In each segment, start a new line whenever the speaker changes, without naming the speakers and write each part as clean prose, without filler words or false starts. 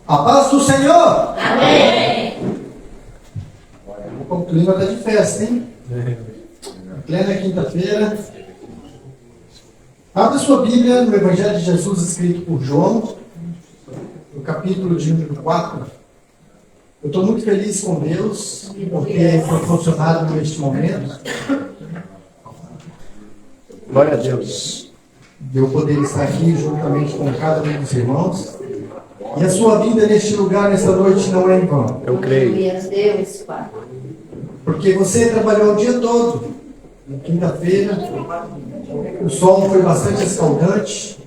A paz do Senhor!
Amém!
O clima está de festa, hein? Plena quinta-feira. Abra sua Bíblia no Evangelho de Jesus escrito por João, no capítulo de número 4. Eu estou muito feliz com Deus por ter proporcionado neste momento. Glória a Deus. De eu poder estar aqui juntamente com cada um dos irmãos. E a sua vida neste lugar, nesta noite, não é em vão.
Eu creio.
Deus, Pai.
Porque você trabalhou o dia todo, na quinta-feira, o sol foi bastante escaldante,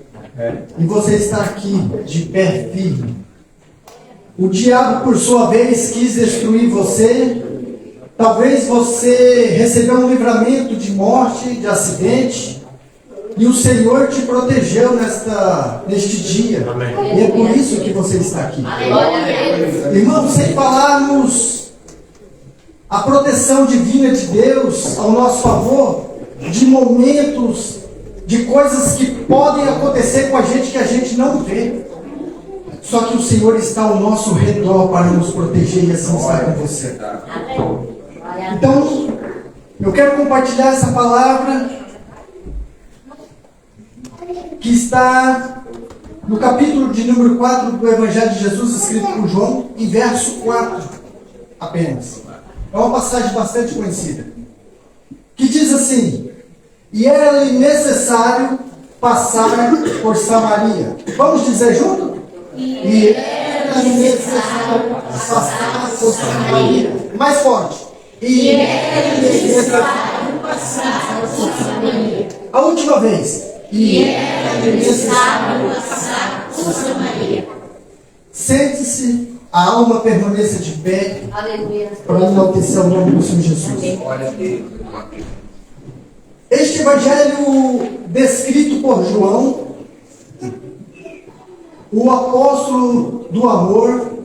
e você está aqui, de pé firme. O diabo, por sua vez, quis destruir você. Talvez você recebeu um livramento de morte, de acidente, e o Senhor te protegeu neste dia.
Amém.
E é por isso que você está aqui.
Glória a Deus.
Irmãos, sem falarmos a proteção divina de Deus ao nosso favor, de momentos, de coisas que podem acontecer com a gente que a gente não vê. Só que o Senhor está ao nosso redor para nos proteger e assim está com você. Então, eu quero compartilhar essa palavra que está no capítulo de número 4 do Evangelho de Jesus, escrito por João, em verso 4 apenas. É uma passagem bastante conhecida, que diz assim: e era-lhe necessário passar por Samaria. Vamos dizer junto? E era-lhe necessário passar por Samaria. Mais forte. E era-lhe necessário passar por Samaria. A última vez. E era-lhe necessário passar por Samaria. Sente-se, a alma permaneça de pé.
Aleluia.
Para enaltecer o nome do Senhor Jesus. Este evangelho descrito por João, o apóstolo do amor,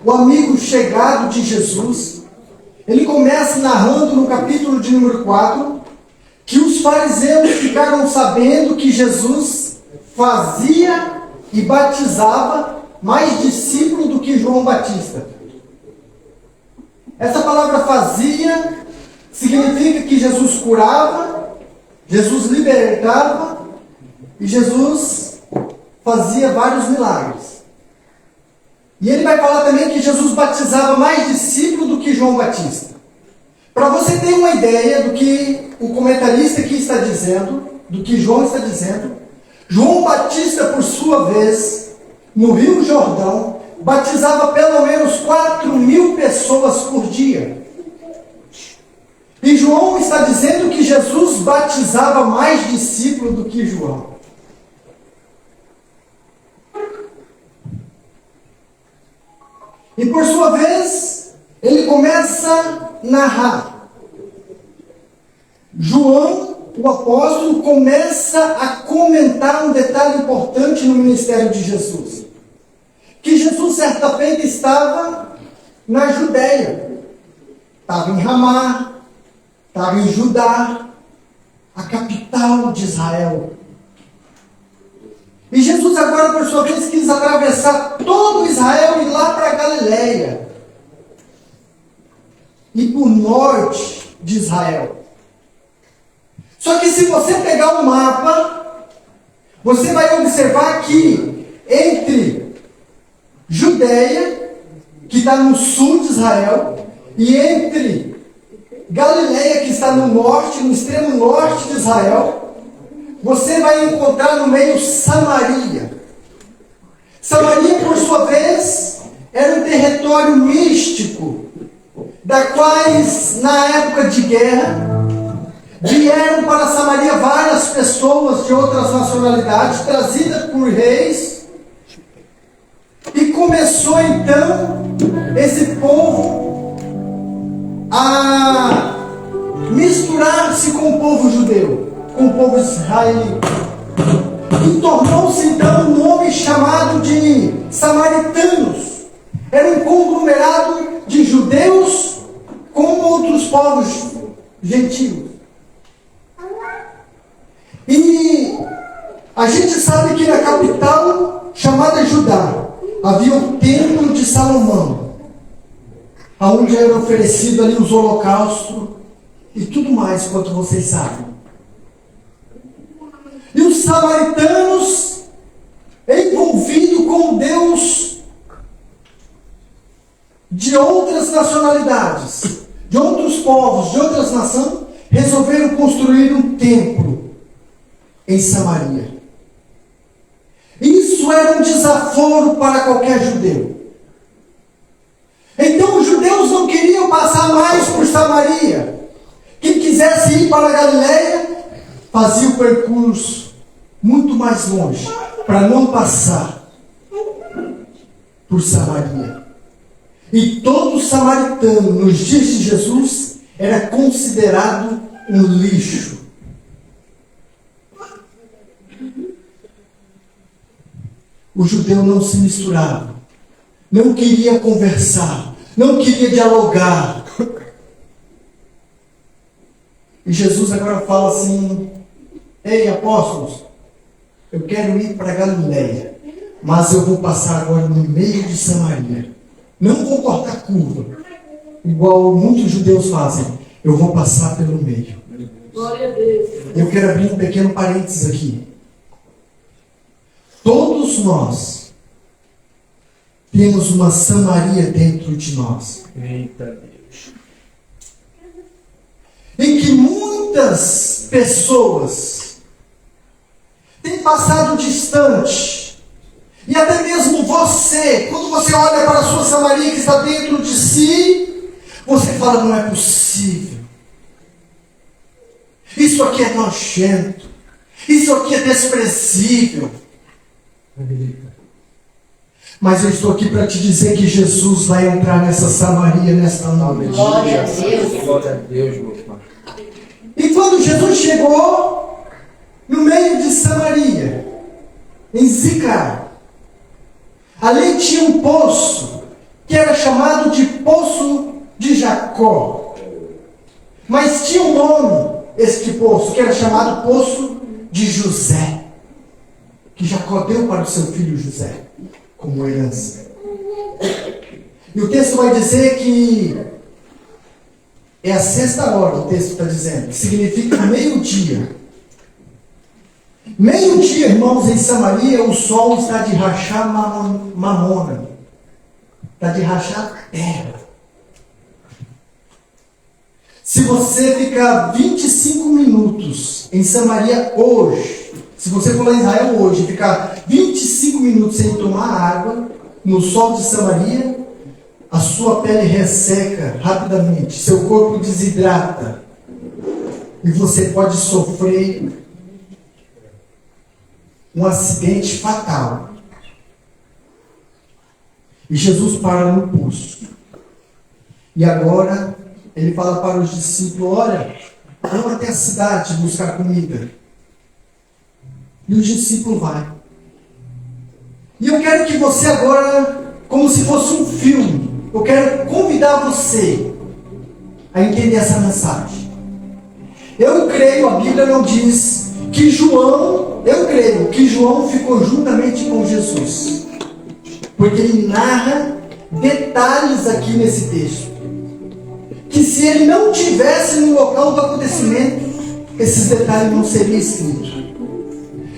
o amigo chegado de Jesus, ele começa narrando no capítulo de número 4, que os fariseus ficaram sabendo que Jesus fazia e batizava mais discípulos do que João Batista. Essa palavra fazia significa que Jesus curava, Jesus libertava e Jesus fazia vários milagres. E ele vai falar também que Jesus batizava mais discípulos do que João Batista. Para você ter uma ideia do que o comentarista aqui está dizendo, do que João está dizendo, João Batista, por sua vez, no Rio Jordão, batizava pelo menos 4.000 pessoas por dia. E João está dizendo que Jesus batizava mais discípulos do que João. E por sua vez, ele começa a narrar. João, o apóstolo, começa a comentar um detalhe importante no ministério de Jesus. Que Jesus, certa feita, estava na Judéia. Estava em Ramá, estava em Judá, a capital de Israel. E Jesus agora, por sua vez, quis atravessar todo Israel e ir lá para a Galileia. E para o norte de Israel. Só que se você pegar o mapa, você vai observar que entre Judeia, que está no sul de Israel, e entre Galileia, que está no norte, no extremo norte de Israel, você vai encontrar no meio Samaria. Samaria, por sua vez, era um território místico, da quais, na época de guerra, vieram para Samaria várias pessoas de outras nacionalidades, trazidas por reis, e começou então esse povo a misturar-se com o povo judeu, com o povo israelita. E tornou-se então um nome chamado de samaritanos. Era um conglomerado de judeus com outros povos gentios. E a gente sabe que na capital chamada Judá, havia o templo de Salomão, onde era oferecido ali os holocaustos e tudo mais, quanto vocês sabem. E os samaritanos, envolvidos com Deus de outras nacionalidades, de outros povos, de outras nações, resolveram construir um templo em Samaria. Isso era um desaforo para qualquer judeu. Então os judeus não queriam passar mais por Samaria. Quem quisesse ir para a Galileia, fazia o percurso muito mais longe, para não passar por Samaria. E todo samaritano, nos dias de Jesus, era considerado um lixo. O judeu não se misturava, não queria conversar, não queria dialogar. E Jesus agora fala assim: ei, apóstolos, eu quero ir para Galileia, mas eu vou passar agora no meio de Samaria. Não vou cortar curva, igual muitos judeus fazem. Eu vou passar pelo meio.
Glória a Deus.
Eu quero abrir um pequeno parênteses aqui. Todos nós temos uma Samaria dentro de nós.
Eita Deus.
Em que muitas pessoas têm passado distante. E até mesmo você, quando você olha para a sua Samaria que está dentro de si, você fala: não é possível. Isso aqui é nojento. Isso aqui é desprezível. Mas eu estou aqui para te dizer que Jesus vai entrar nessa Samaria nesta noite.
Glória a Deus.
Glória a Deus, meu Pai.
E quando Jesus chegou no meio de Samaria, em Sicar, ali tinha um poço que era chamado de Poço de Jacó. Mas tinha um nome, este poço, que era chamado Poço de José, que Jacó deu para o seu filho José como herança. E o texto vai dizer que é a sexta hora, o texto está dizendo, que significa meio-dia. Meio-dia, irmãos, em Samaria, o sol está de rachar mamona. Está de rachar terra. Se você ficar 25 minutos em Samaria hoje, se você for lá em Israel hoje e ficar 25 minutos sem tomar água, no sol de Samaria, a sua pele resseca rapidamente, seu corpo desidrata, e você pode sofrer um acidente fatal. E Jesus para no poço. E agora ele fala para os discípulos: olha, vão até a cidade buscar comida. E o discípulo vai. E eu quero que você agora, como se fosse um filme, eu quero convidar você a entender essa mensagem. Eu creio, a Bíblia não diz que eu creio que João ficou juntamente com Jesus, porque ele narra detalhes aqui nesse texto, que se ele não tivesse no local do acontecimento, esses detalhes não seriam escritos.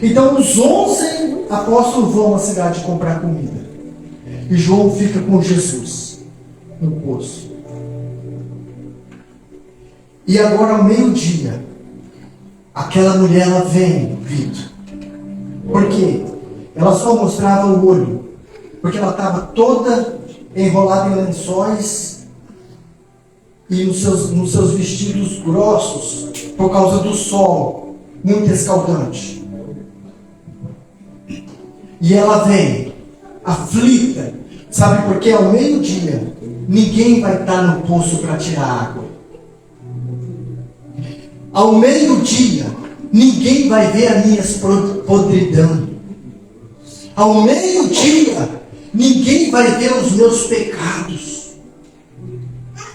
Então os 11 apóstolos vão à cidade comprar comida, e João fica com Jesus no poço. E agora ao meio-dia, aquela mulher, ela vem, Vitor. Por quê? Ela só mostrava o olho, porque ela estava toda enrolada em lençóis e nos seus vestidos grossos, por causa do sol muito escaldante. E ela vem aflita. Sabe por quê? Ao meio-dia ninguém vai estar no poço para tirar água. Ao meio-dia ninguém vai ver a minha podridão. Ao meio-dia ninguém vai ver os meus pecados.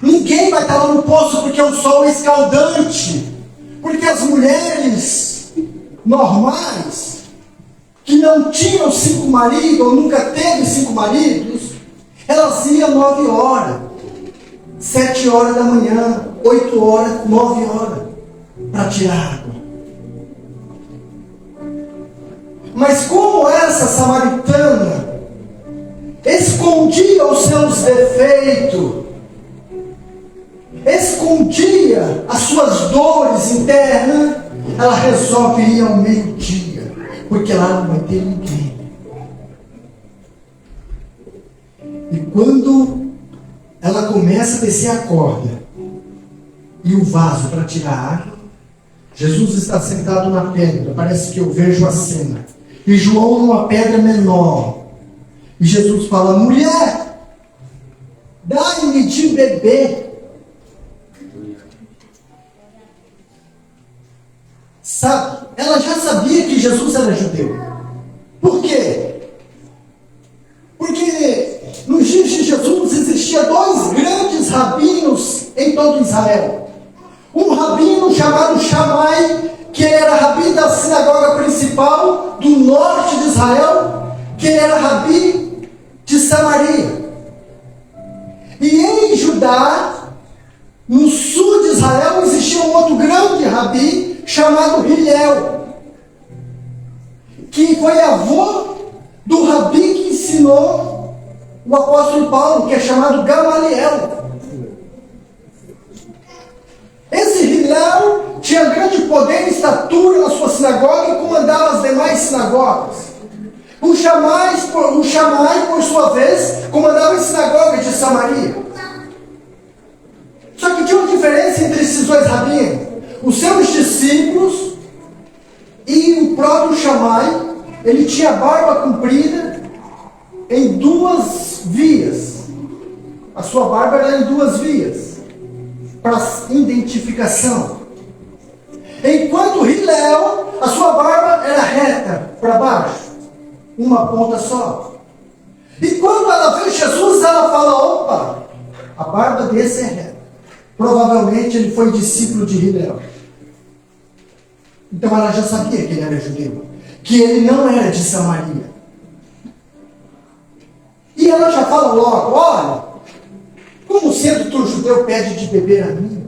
Ninguém vai estar lá no poço porque o sol é escaldante. Porque as mulheres normais, que não tinham 5 maridos, ou nunca teve 5 maridos, elas iam 9 horas, 7 horas da manhã, 8 horas, 9 horas, para tirar água. Mas como essa samaritana escondia os seus defeitos, escondia as suas dores internas, ela resolve ir ao meio-dia, porque lá não vai ter ninguém. E quando ela começa a descer a corda e o vaso para tirar água, Jesus está sentado na pedra, parece que eu vejo a cena, e João numa pedra menor, e Jesus fala: mulher, dai-me de beber. Sabe, ela já sabia que Jesus era judeu. Por quê? Porque nos dias de Jesus existia 2 grandes rabinos em todo Israel. Um rabino chamado Shammai, que era rabi da sinagoga principal do norte de Israel, que era rabi de Samaria. E em Judá, no sul de Israel, existia um outro grande rabi chamado Hillel, que foi avô do rabi que ensinou o apóstolo Paulo, que é chamado Gamaliel. Esse Hillel tinha grande poder e estatura na sua sinagoga e comandava as demais sinagogas. O Shammai, por sua vez, comandava a sinagoga de Samaria. Só que tinha uma diferença entre esses 2 rabinos. Os seus discípulos e o próprio Shammai, ele tinha barba comprida em 2 vias. A sua barba era em 2 vias, para identificação. Enquanto Hillel, a sua barba era reta para baixo, uma ponta só. E quando ela vê Jesus, ela fala: opa, a barba desse é reta. Provavelmente ele foi discípulo de Hillel. Então ela já sabia que ele era judeu, que ele não era de Samaria. E ela já fala logo: olha, como sendo tu judeu pede de beber a mim,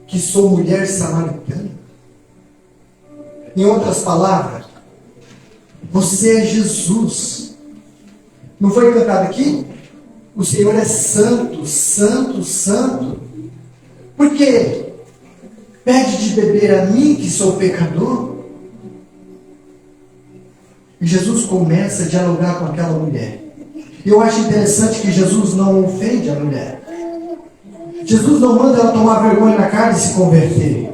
que sou mulher samaritana? Em outras palavras, você é Jesus. Não foi cantado aqui? O Senhor é santo, santo, santo. Por quê? Pede de beber a mim, que sou pecador? E Jesus começa a dialogar com aquela mulher. E eu acho interessante que Jesus não ofende a mulher. Jesus não manda ela tomar vergonha na cara e se converter.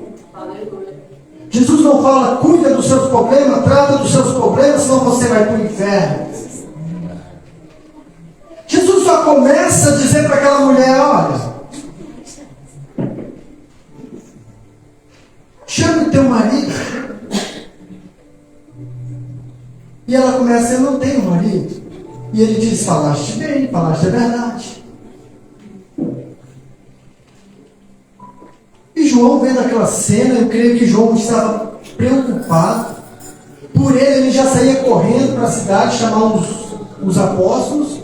Jesus não fala: cuida dos seus problemas, trata dos seus problemas, senão você vai para o inferno. Jesus só começa a dizer para aquela mulher: olha, chame o teu marido. E ela começa: eu não tenho marido. E ele diz: falaste bem, falaste a verdade. E João, vendo aquela cena, eu creio que João estava preocupado. Por ele já saía correndo para a cidade chamar os apóstolos,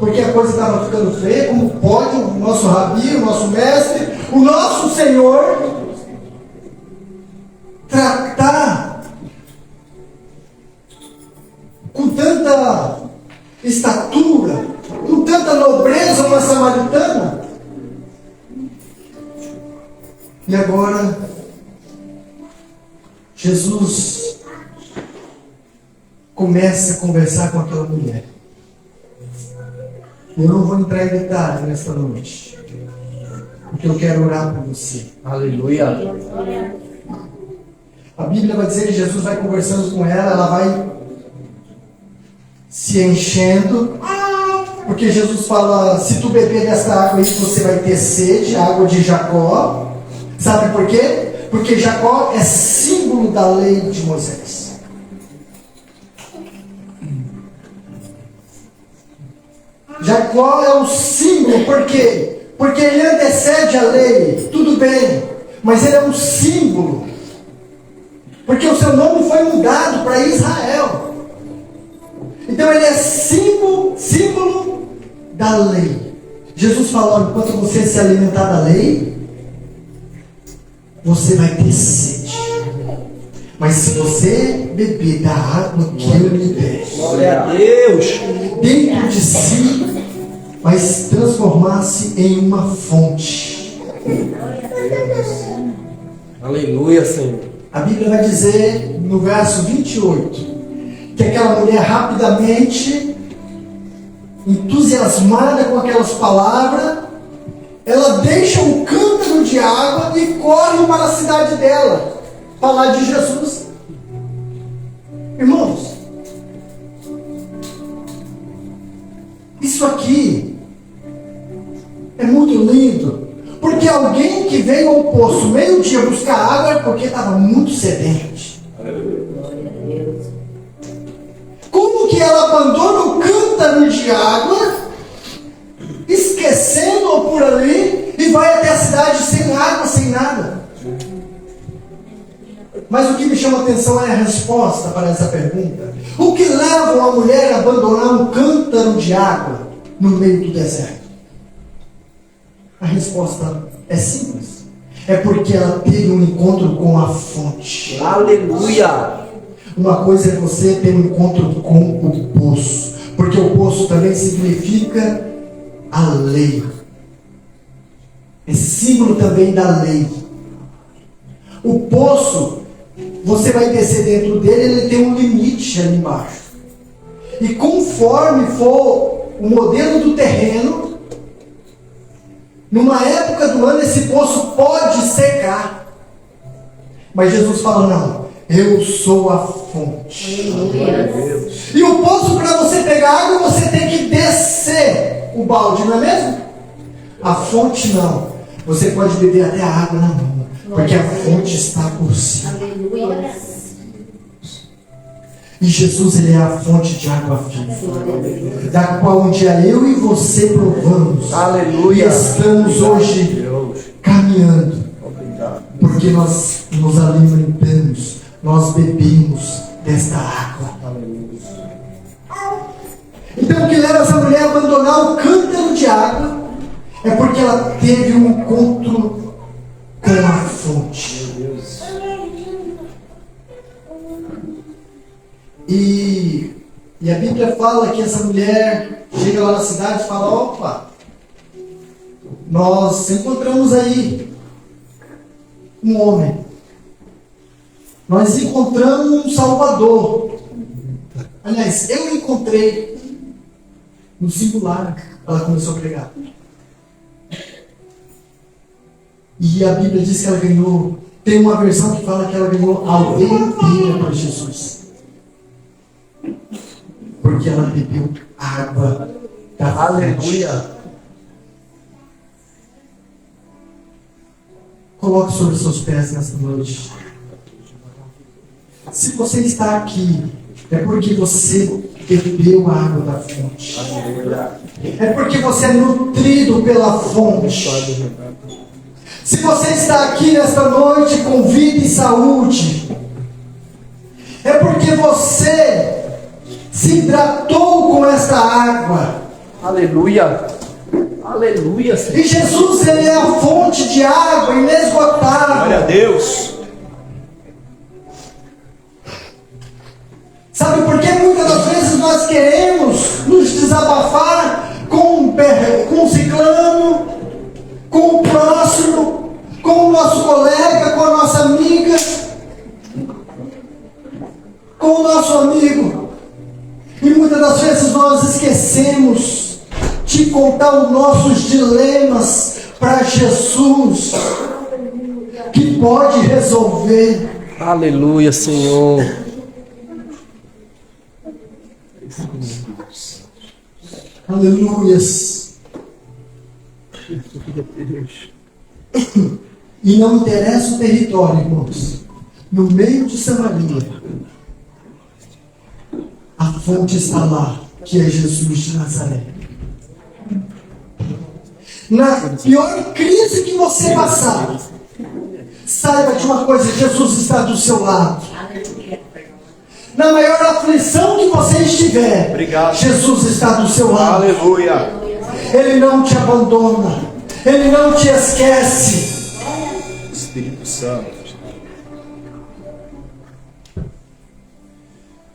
porque a coisa estava ficando feia. Como pode o nosso rabi, o nosso mestre, o nosso Senhor tratar com tanta estatura, com tanta nobreza uma samaritana? E agora Jesus começa a conversar com aquela mulher. Eu não vou entrar em detalhe nesta noite, porque eu quero orar por você.
Aleluia.
A Bíblia vai dizer que Jesus vai conversando com ela, ela vai se enchendo, porque Jesus fala: se tu beber desta água aí, você vai ter sede, a água de Jacó. Sabe por quê? Porque Jacó é símbolo da lei de Moisés. Jacó é o símbolo, por quê? Porque ele antecede a lei, tudo bem, mas ele é um símbolo Porque o seu nome foi mudado para Israel. Então ele é símbolo da lei. Jesus falou: enquanto você se alimentar da lei, você vai ter sede. Mas se você beber da água que eu lhe der,
Glória a Deus.
dentro de si vai se transformar-se em uma fonte.
Aleluia, Senhor.
A Bíblia vai dizer no verso 28 que aquela mulher rapidamente, entusiasmada com aquelas palavras, ela deixa um cântaro de água e corre para a cidade dela falar de Jesus. Irmãos, isso aqui é muito lindo, porque alguém que veio ao poço meio-dia buscar água é porque estava muito sedente. Como que ela abandona o cântaro de água, esquecendo-o por ali, e vai até a cidade sem água, sem nada? Mas o que me chama a atenção é a resposta para essa pergunta. O que leva uma mulher a abandonar um cântaro de água no meio do deserto? A resposta é simples. É porque ela teve um encontro com a fonte.
Aleluia.
Uma coisa é você ter um encontro com o poço, porque o poço também significa a lei. É símbolo também da lei. O poço, você vai descer dentro dele, ele tem um limite ali embaixo. E conforme for o modelo do terreno, numa época do ano esse poço pode secar. Mas Jesus fala: não, eu sou a fonte. E o poço, para você pegar água, você tem que descer o balde, não é mesmo? A fonte não. Você pode beber até a água na mão, porque a fonte está por cima.
Aleluia.
E Jesus, ele é a fonte de água viva, da qual um dia eu e você provamos.
Aleluia.
E estamos hoje
Deus.
caminhando,
Obrigado.
porque nós nos alimentamos, nós bebemos desta água. Então o que leva essa mulher a abandonar o cântaro de água é porque ela teve um encontro com a fonte. E a Bíblia fala que essa mulher chega lá na cidade e fala: opa, nós encontramos aí um homem, nós encontramos um Salvador. Aliás, eu encontrei no singular. Ela começou a pregar. E a Bíblia diz que ela ganhou. Tem uma versão que fala que ela ganhou a aldeia inteira para Jesus, porque ela bebeu água da fonte.
Aleluia.
Coloque sobre os seus pés nesta noite. Se você está aqui, é porque você bebeu a água da fonte. É porque você é nutrido pela fonte. Se você está aqui nesta noite com vida e saúde, é porque você se hidratou com esta água.
Aleluia. Aleluia, Senhor.
E Jesus, ele é a fonte de água inesgotável.
Glória a Deus.
Sabe por que muitas das vezes nós queremos nos desabafar com o ciclano, com o próximo, com o nosso colega, com a nossa amiga, com o nosso amigo? E muitas das vezes nós esquecemos de contar os nossos dilemas para Jesus, que pode resolver.
Aleluia, Senhor.
Aleluias. E não interessa o território, irmãos. No meio de Samaria, a fonte está lá, que é Jesus de Nazaré. Na pior crise que você passar, saiba de uma coisa: Jesus está do seu lado. Na maior aflição que você estiver,
Obrigado.
Jesus está do seu lado.
Aleluia.
Ele não te abandona. Ele não te esquece.
Espírito Santo.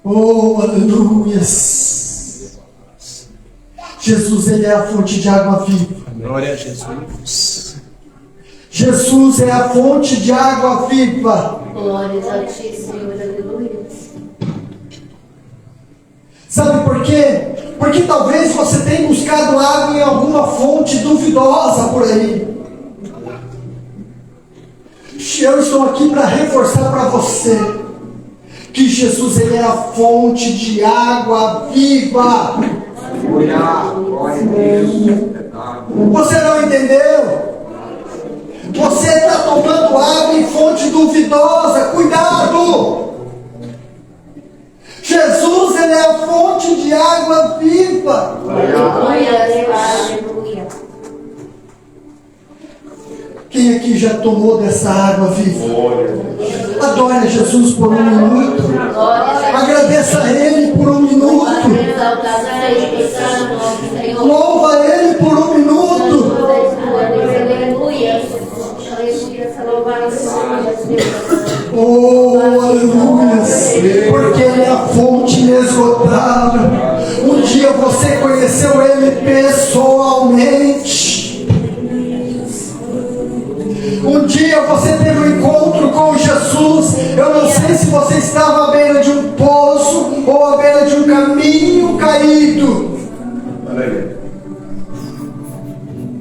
Oh, aleluias. Jesus, Ele é a fonte de água viva.
Glória a Jesus.
Jesus é a fonte de água viva.
Glórias a ti, Senhor. Aleluia.
Sabe por quê? Porque talvez você tenha buscado água em alguma fonte duvidosa por aí. Eu estou aqui para reforçar para você que Jesus, Ele é a fonte de água viva.
Glória a Deus.
Você não entendeu? Você está tomando água em fonte duvidosa. Cuidado! Jesus, Ele é a fonte de água viva.
Aleluia.
Quem aqui já tomou dessa água viva? Adore a Jesus por um minuto. Agradeça a Ele por um minuto. Louva a Ele por um minuto. Oh, aleluia. Porque Ele é a fonte inesgotável. Um dia você conheceu Ele pessoalmente. Um dia você teve um encontro com Jesus. Eu não sei se você estava à beira de um poço ou à beira de um caminho caído.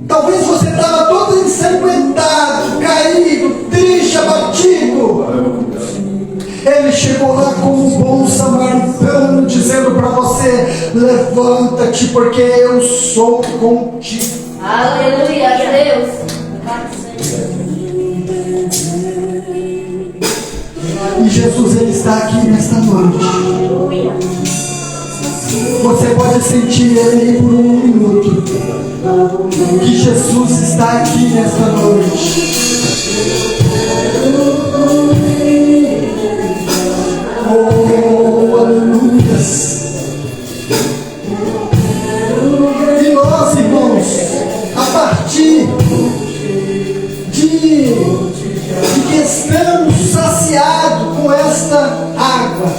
Talvez você estava todo ensanguentado, caído, triste, abatido. Ele chegou lá como um bom samaritano, dizendo para você: levanta-te, porque eu sou contigo.
Aleluia, Deus.
E Jesus, Ele está aqui nesta noite. Você pode sentir Ele por um minuto. Que Jesus está aqui nesta noite. Oh, aleluias. E nós, irmãos, a partir de que estamos saciados com esta água,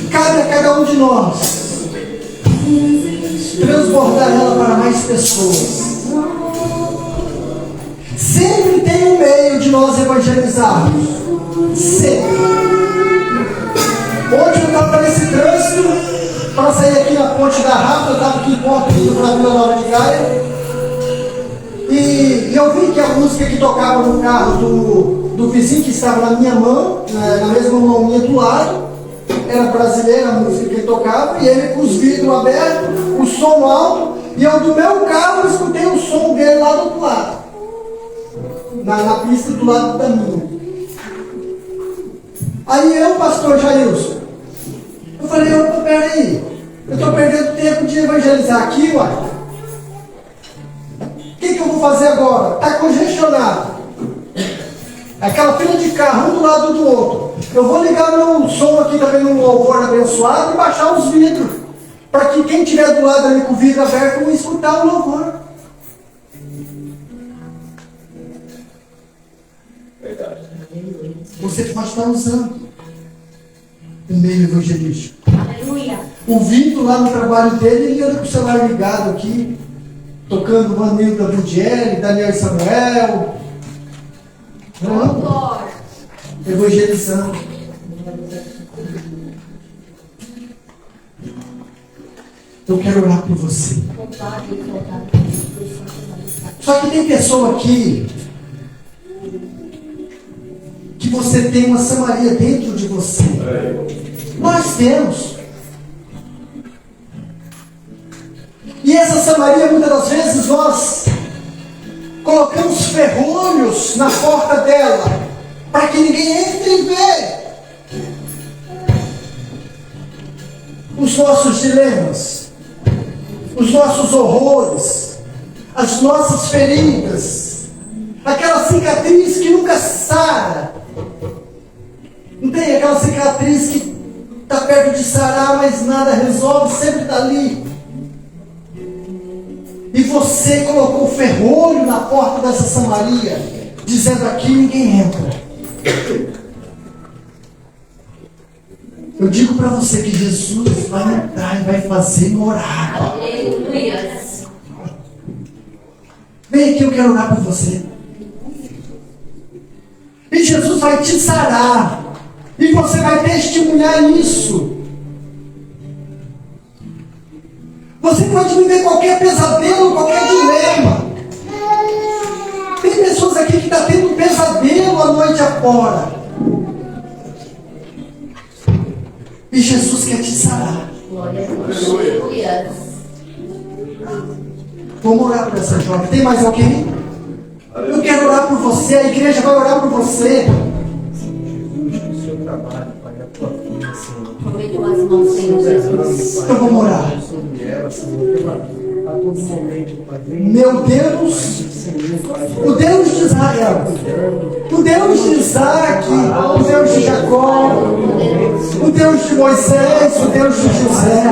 cabe a cada um de nós transbordar ela para mais pessoas. Sempre tem um meio de nós evangelizarmos. Sempre. Hoje eu estava nesse trânsito para sair aqui na ponte da Rapa. Eu estava aqui em Porto indo para a Vila Nova de Gaia. E eu vi que a música que tocava no carro do vizinho que estava na minha mão, na mesma mão minha do lado, era brasileira a música que ele tocava, e ele com os vidros abertos, o som alto, e eu do meu carro escutei o som dele lá do outro lado, na pista do lado da minha. Aí eu, pastor Jailson, eu falei: opa, peraí, eu estou perdendo tempo de evangelizar aqui, uai. O que eu vou fazer agora? Está congestionado. Aquela fila de carro, um do lado do outro. Eu vou ligar meu som aqui também no louvor abençoado e baixar os vidros. Para que quem estiver do lado ali com o vidro aberto não escutar o louvor.
Verdade.
Você pode estar usando o meio evangelístico.
Aleluia.
O Vitor lá no trabalho dele, ele anda com o celular ligado aqui, tocando Vanilda Budieri, Daniel e Samuel. Não, evangelizando. Eu quero orar por você. Só que tem pessoa aqui que você tem uma Samaria dentro de você. Nós temos. E essa Samaria, muitas das vezes, nós colocamos ferrolhos na porta dela, para que ninguém entre e vê os nossos dilemas, os nossos horrores, as nossas feridas, aquela cicatriz que nunca sara. Não tem aquela cicatriz que está perto de sarar, mas nada resolve, sempre está ali. E você colocou ferrolho na porta dessa Samaria, dizendo: aqui ninguém entra. Eu digo para você que Jesus vai entrar e vai fazer morar.
Aleluia.
Vem aqui, eu quero orar por você. E Jesus vai te sarar. E você vai testemunhar isso. Você pode viver qualquer pesadelo, qualquer dilema. Tem pessoas aqui que estão tendo um pesadelo a noite afora. E Jesus quer te sarar.
Glória a Deus. Aleluia.
Vamos orar por essa jovem. Tem mais alguém? Eu quero orar por você. A igreja vai orar por você.
Jesus, o seu trabalho, Pai, a tua filha, Senhor.
Põe tuas mãos, Senhor Jesus.
Então vamos orar.
Sobre ela, Senhor, a todo momento, Pai.
Meu Deus,
Senhor, Pai.
o Deus de Israel, o Deus de Isaac, o Deus de Jacó, o Deus de Moisés, o Deus de José,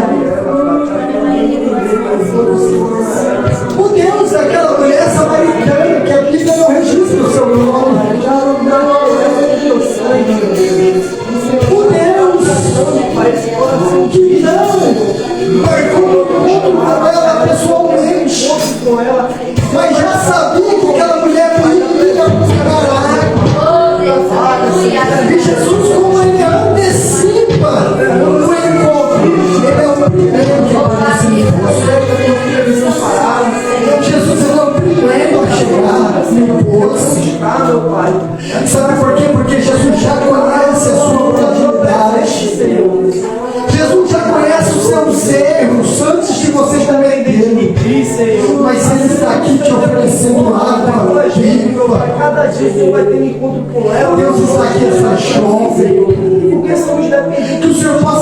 o Deus daquela mulher samaritana que a Bíblia não registra o seu nome, o Deus que não marcou o mundo com ela pessoalmente, mas já sabia que aquela mulher ia buscar água. E Jesus, como ele antecipa o encontro, ele é o primeiro que Jesus é o primeiro a chegar no poço. Sabe por quê? Porque Jesus já conhece a sua fragilidade. Jesus já conhece os seus erros antes de você cometer. Mas ele está aqui te oferecendo água viva.
Cada dia você vai ter um encontro com ela.
Deus está aqui essa jovem.
Porque somos dependentes.
Que o Senhor possa